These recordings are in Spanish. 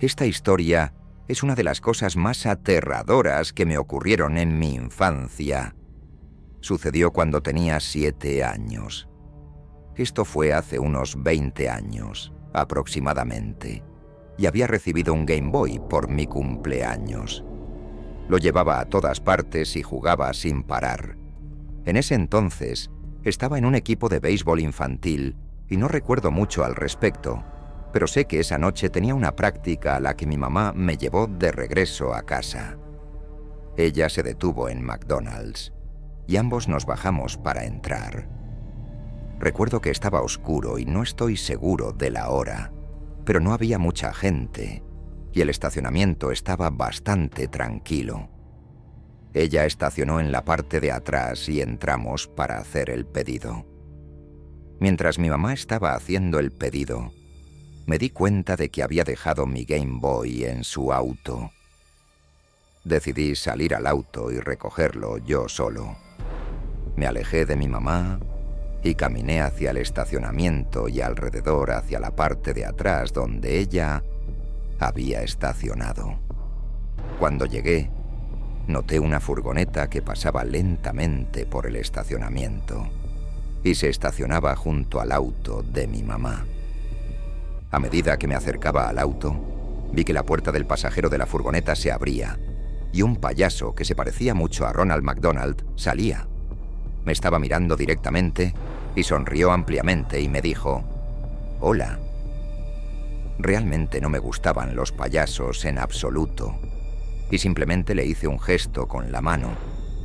Esta historia es una de las cosas más aterradoras que me ocurrieron en mi infancia. Sucedió cuando tenía 7 años. Esto fue hace unos 20 años, aproximadamente, y había recibido un Game Boy por mi cumpleaños. Lo llevaba a todas partes y jugaba sin parar. En ese entonces, estaba en un equipo de béisbol infantil y no recuerdo mucho al respecto, pero sé que esa noche tenía una práctica a la que mi mamá me llevó de regreso a casa. Ella se detuvo en McDonald's y ambos nos bajamos para entrar. Recuerdo que estaba oscuro y no estoy seguro de la hora, pero no había mucha gente y el estacionamiento estaba bastante tranquilo. Ella estacionó en la parte de atrás y entramos para hacer el pedido. Mientras mi mamá estaba haciendo el pedido, me di cuenta de que había dejado mi Game Boy en su auto. Decidí salir al auto y recogerlo yo solo. Me alejé de mi mamá y caminé hacia el estacionamiento y alrededor hacia la parte de atrás donde ella había estacionado. Cuando llegué, noté una furgoneta que pasaba lentamente por el estacionamiento y se estacionaba junto al auto de mi mamá. A medida que me acercaba al auto, vi que la puerta del pasajero de la furgoneta se abría y un payaso que se parecía mucho a Ronald McDonald salía. Me estaba mirando directamente y sonrió ampliamente y me dijo: «Hola». Realmente no me gustaban los payasos en absoluto y simplemente le hice un gesto con la mano.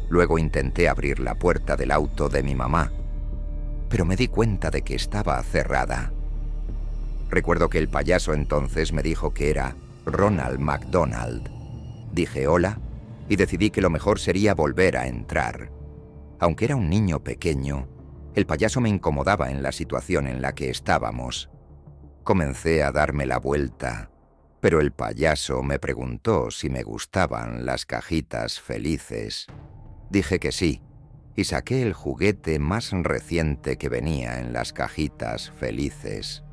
Luego intenté abrir la puerta del auto de mi mamá, pero me di cuenta de que estaba cerrada. Recuerdo que el payaso entonces me dijo que era Ronald McDonald. Dije hola y decidí que lo mejor sería volver a entrar. Aunque era un niño pequeño, el payaso me incomodaba en la situación en la que estábamos. Comencé a darme la vuelta, pero el payaso me preguntó si me gustaban las cajitas felices. Dije que sí, y saqué el juguete más reciente que venía en las cajitas felices.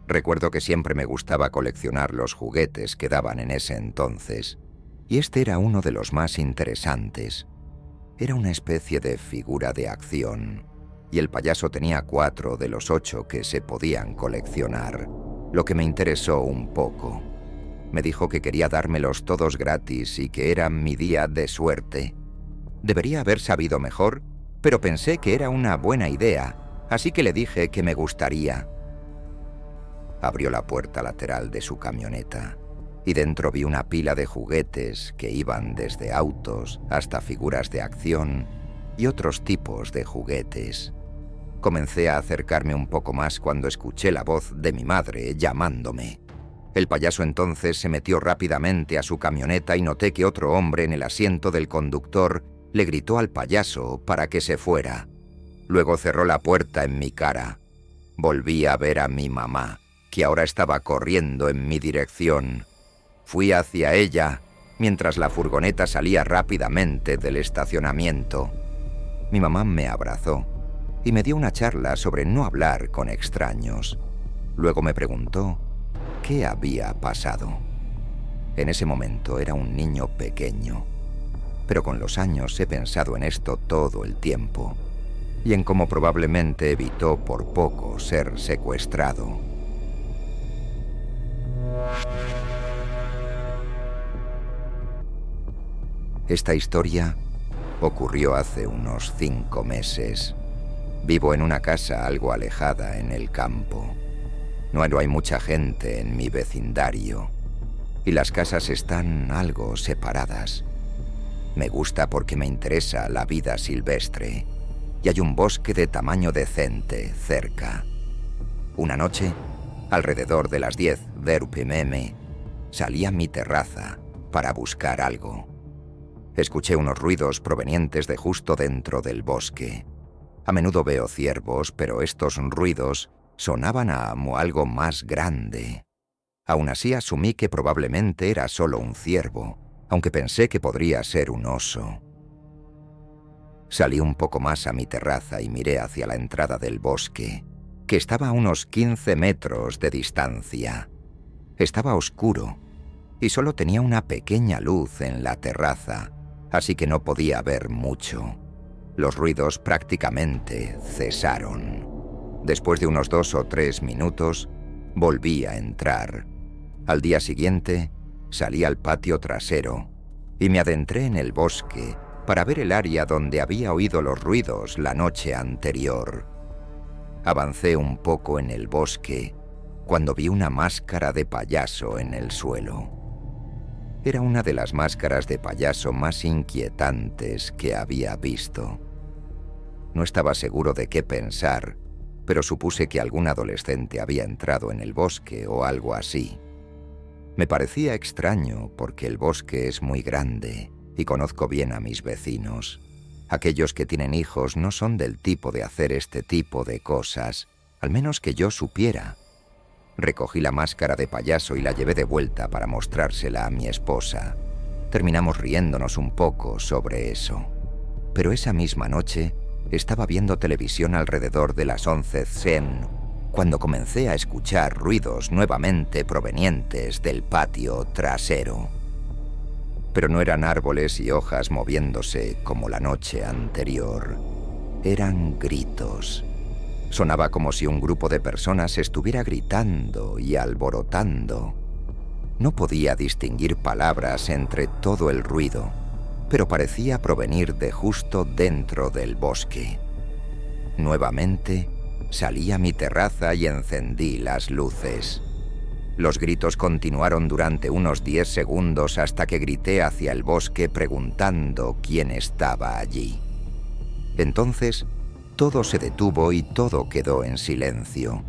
Recuerdo que siempre me gustaba coleccionar los juguetes que daban en ese entonces, y este era uno de los más interesantes. Era una especie de figura de acción, y el payaso tenía 4 de los 8 que se podían coleccionar, lo que me interesó un poco. Me dijo que quería dármelos todos gratis y que era mi día de suerte. Debería haber sabido mejor, pero pensé que era una buena idea, así que le dije que me gustaría. Abrió la puerta lateral de su camioneta y dentro vi una pila de juguetes que iban desde autos hasta figuras de acción y otros tipos de juguetes. Comencé a acercarme un poco más cuando escuché la voz de mi madre llamándome. El payaso entonces se metió rápidamente a su camioneta y noté que otro hombre en el asiento del conductor le gritó al payaso para que se fuera. Luego cerró la puerta en mi cara. Volví a ver a mi mamá, que ahora estaba corriendo en mi dirección. Fui hacia ella mientras la furgoneta salía rápidamente del estacionamiento. Mi mamá me abrazó y me dio una charla sobre no hablar con extraños. Luego me preguntó qué había pasado. En ese momento era un niño pequeño, pero con los años he pensado en esto todo el tiempo y en cómo probablemente evitó por poco ser secuestrado. Esta historia ocurrió hace unos 5 meses. Vivo en una casa algo alejada en el campo. No hay mucha gente en mi vecindario y las casas están algo separadas. Me gusta porque me interesa la vida silvestre y hay un bosque de tamaño decente cerca. Una noche, alrededor de las 10 p.m., salí a mi terraza para buscar algo. Escuché unos ruidos provenientes de justo dentro del bosque. A menudo veo ciervos, pero estos ruidos sonaban a algo más grande. Aún así asumí que probablemente era solo un ciervo, aunque pensé que podría ser un oso. Salí un poco más a mi terraza y miré hacia la entrada del bosque, que estaba a unos 15 metros de distancia. Estaba oscuro y solo tenía una pequeña luz en la terraza, así que no podía ver mucho. Los ruidos prácticamente cesaron. Después de unos 2 o 3 minutos, volví a entrar. Al día siguiente, salí al patio trasero y me adentré en el bosque para ver el área donde había oído los ruidos la noche anterior. Avancé un poco en el bosque cuando vi una máscara de payaso en el suelo. Era una de las máscaras de payaso más inquietantes que había visto. No estaba seguro de qué pensar, pero supuse que algún adolescente había entrado en el bosque o algo así. Me parecía extraño porque el bosque es muy grande y conozco bien a mis vecinos. Aquellos que tienen hijos no son del tipo de hacer este tipo de cosas, al menos que yo supiera. Recogí la máscara de payaso y la llevé de vuelta para mostrársela a mi esposa. Terminamos riéndonos un poco sobre eso. Pero esa misma noche estaba viendo televisión alrededor de las 11 cen cuando comencé a escuchar ruidos nuevamente provenientes del patio trasero. Pero no eran árboles y hojas moviéndose como la noche anterior. Eran gritos. Sonaba como si un grupo de personas estuviera gritando y alborotando. No podía distinguir palabras entre todo el ruido, pero parecía provenir de justo dentro del bosque. Nuevamente, salí a mi terraza y encendí las luces. Los gritos continuaron durante unos 10 segundos hasta que grité hacia el bosque preguntando quién estaba allí. Entonces, todo se detuvo y todo quedó en silencio.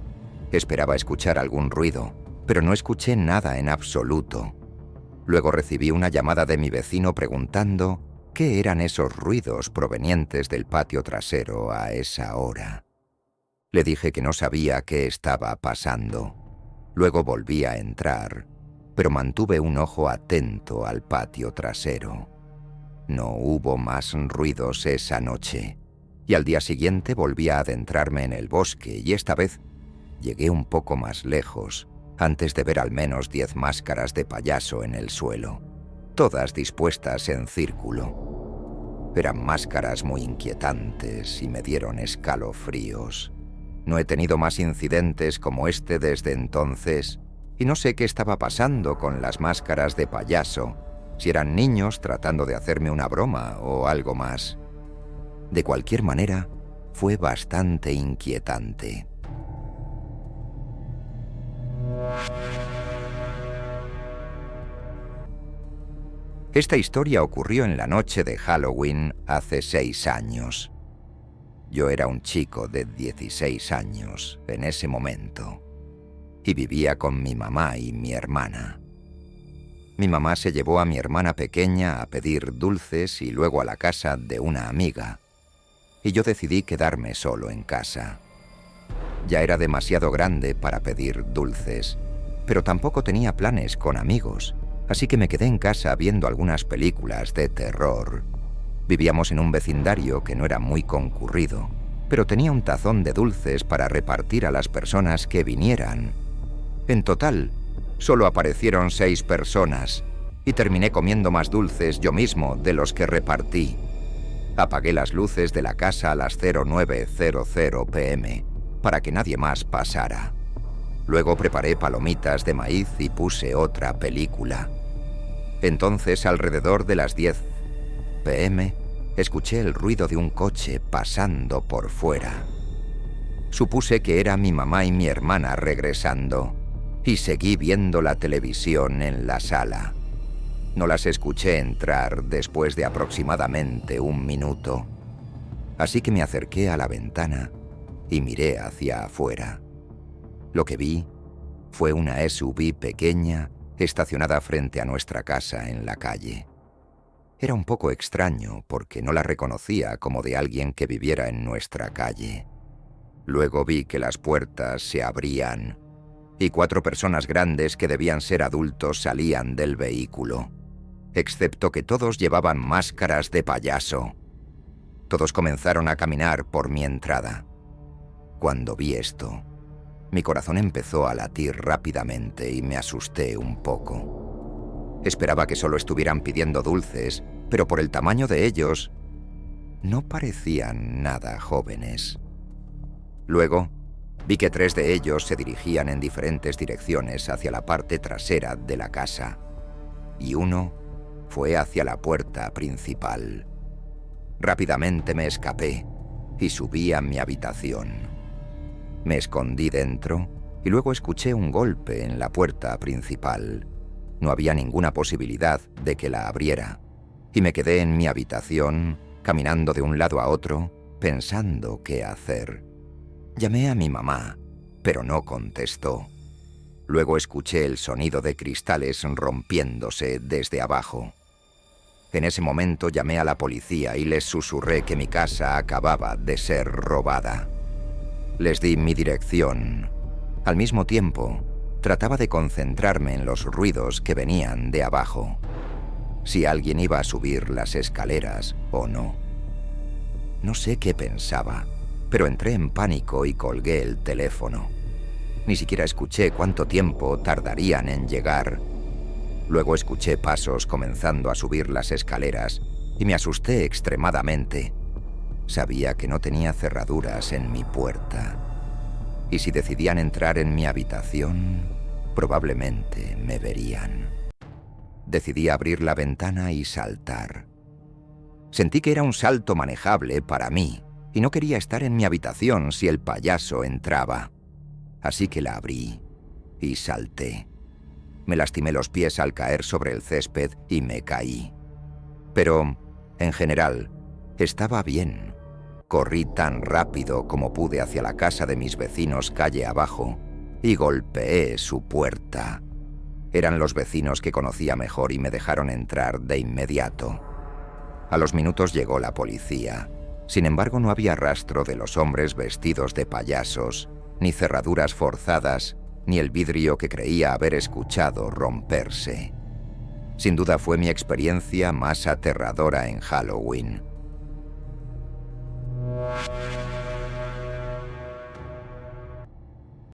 Esperaba escuchar algún ruido, pero no escuché nada en absoluto. Luego recibí una llamada de mi vecino preguntando qué eran esos ruidos provenientes del patio trasero a esa hora. Le dije que no sabía qué estaba pasando. Luego volví a entrar, pero mantuve un ojo atento al patio trasero. No hubo más ruidos esa noche, y al día siguiente volví a adentrarme en el bosque y esta vez llegué un poco más lejos, antes de ver al menos 10 máscaras de payaso en el suelo, todas dispuestas en círculo. Eran máscaras muy inquietantes y me dieron escalofríos. No he tenido más incidentes como este desde entonces, y no sé qué estaba pasando con las máscaras de payaso, si eran niños tratando de hacerme una broma o algo más. De cualquier manera, fue bastante inquietante. Esta historia ocurrió en la noche de Halloween hace 6 años. Yo era un chico de 16 años en ese momento y vivía con mi mamá y mi hermana. Mi mamá se llevó a mi hermana pequeña a pedir dulces y luego a la casa de una amiga, y yo decidí quedarme solo en casa. Ya era demasiado grande para pedir dulces, pero tampoco tenía planes con amigos, así que me quedé en casa viendo algunas películas de terror. Vivíamos en un vecindario que no era muy concurrido, pero tenía un tazón de dulces para repartir a las personas que vinieran. En total, solo aparecieron 6 personas, y terminé comiendo más dulces yo mismo de los que repartí. Apagué las luces de la casa a las 09:00 p.m. para que nadie más pasara. Luego preparé palomitas de maíz y puse otra película. Entonces, alrededor de las 10 p.m., escuché el ruido de un coche pasando por fuera. Supuse que era mi mamá y mi hermana regresando, y seguí viendo la televisión en la sala. No las escuché entrar después de aproximadamente 1 minuto, así que me acerqué a la ventana y miré hacia afuera. Lo que vi fue una SUV pequeña estacionada frente a nuestra casa en la calle. Era un poco extraño porque no la reconocía como de alguien que viviera en nuestra calle. Luego vi que las puertas se abrían y 4 personas grandes que debían ser adultos salían del vehículo, excepto que todos llevaban máscaras de payaso. Todos comenzaron a caminar por mi entrada. Cuando vi esto, mi corazón empezó a latir rápidamente y me asusté un poco. Esperaba que solo estuvieran pidiendo dulces, pero por el tamaño de ellos, no parecían nada jóvenes. Luego, vi que 3 de ellos se dirigían en diferentes direcciones hacia la parte trasera de la casa, y uno fue hacia la puerta principal. Rápidamente me escapé y subí a mi habitación. Me escondí dentro y luego escuché un golpe en la puerta principal. No había ninguna posibilidad de que la abriera, y me quedé en mi habitación, caminando de un lado a otro, pensando qué hacer. Llamé a mi mamá, pero no contestó. Luego escuché el sonido de cristales rompiéndose desde abajo. En ese momento llamé a la policía y les susurré que mi casa acababa de ser robada. Les di mi dirección. Al mismo tiempo, trataba de concentrarme en los ruidos que venían de abajo. Si alguien iba a subir las escaleras o no. No sé qué pensaba, pero entré en pánico y colgué el teléfono. Ni siquiera escuché cuánto tiempo tardarían en llegar. Luego escuché pasos comenzando a subir las escaleras y me asusté extremadamente. Sabía que no tenía cerraduras en mi puerta. Y si decidían entrar en mi habitación, probablemente me verían. Decidí abrir la ventana y saltar. Sentí que era un salto manejable para mí y no quería estar en mi habitación si el payaso entraba. Así que la abrí y salté. Me lastimé los pies al caer sobre el césped y me caí. Pero, en general, estaba bien. Corrí tan rápido como pude hacia la casa de mis vecinos calle abajo y golpeé su puerta. Eran los vecinos que conocía mejor y me dejaron entrar de inmediato. A los minutos llegó la policía. Sin embargo, no había rastro de los hombres vestidos de payasos, ni cerraduras forzadas, ni el vidrio que creía haber escuchado romperse. Sin duda fue mi experiencia más aterradora en Halloween.